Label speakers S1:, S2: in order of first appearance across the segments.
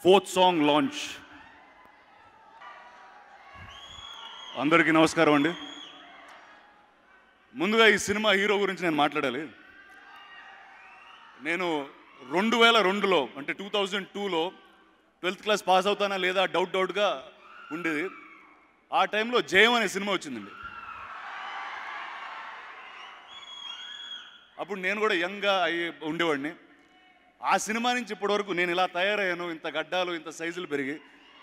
S1: 4th song launch. అందరికీ నమస్కారం అండి. ముందుగా ఈ సినిమా హీరో గురించి నేను మాట్లాడాలి. నేను 2002లో అంటే 2002లో 12th క్లాస్ పాస్ అవుతానా లేదా డౌట్గా ఉండేది. ఆ టైంలో జయం అనే సినిమా వచ్చిందండి. అప్పుడు నేను కూడా యంగ్గా అయ్యి ఉండేవాడిని. ఆ సినిమా నుంచి ఇప్పటివరకు నేను ఇలా తయారయ్యాను, ఇంత గడ్డాలు, ఇంత సైజులు పెరిగి.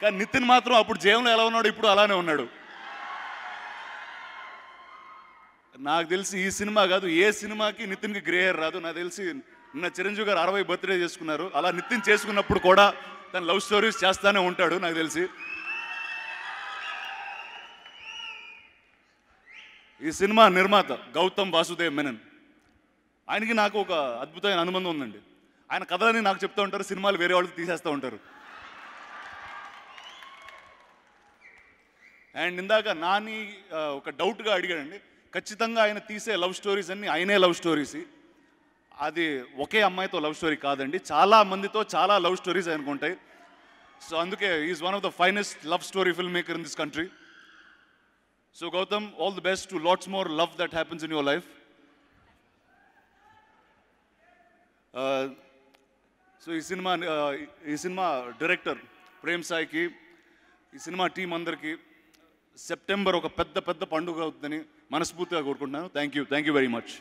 S1: కానీ నితిన్ మాత్రం అప్పుడు జయంలో ఎలా ఉన్నాడు, ఇప్పుడు అలానే ఉన్నాడు. నాకు తెలిసి ఈ సినిమా కాదు, ఏ సినిమాకి నితిన్కి గ్రే హెయిర్ రాదు. నాకు తెలిసి నిన్న చిరంజీవి గారు 60 బర్త్డే చేసుకున్నారు. అలా నితిన్ చేసుకున్నప్పుడు కూడా తన లవ్ స్టోరీస్ చేస్తానే ఉంటాడు నాకు తెలిసి. ఈ సినిమా నిర్మాత గౌతమ్ వాసుదేవ్ మెనన్. ఆయనకి నాకు ఒక అద్భుతమైన అనుబంధం ఉందండి. ఆయన కథలని నాకు చెప్తూ ఉంటారు, సినిమాలు వేరే వాళ్ళకి తీసేస్తూ ఉంటారు. అండ్ ఇందాక నాని ఒక డౌట్గా అడిగాడండి. ఖచ్చితంగా ఆయన తీసే లవ్ స్టోరీస్ అన్నీ ఆయనే లవ్ స్టోరీస్. అది ఒకే అమ్మాయితో లవ్ స్టోరీ కాదండి, చాలా మందితో చాలా లవ్ స్టోరీస్ ఆయనకు ఉంటాయి. సో అందుకే is one of the finest love story film maker in this country. So Gautam, all the best to lots more love that happens in your life. So ఈ cinema director Prem సాయికి, ఈ cinema team అందరికీ September ఒక పెద్ద పండుగ అవుతుందని మనస్ఫూర్తిగా కోరుకుంటున్నాను. Thank you very much.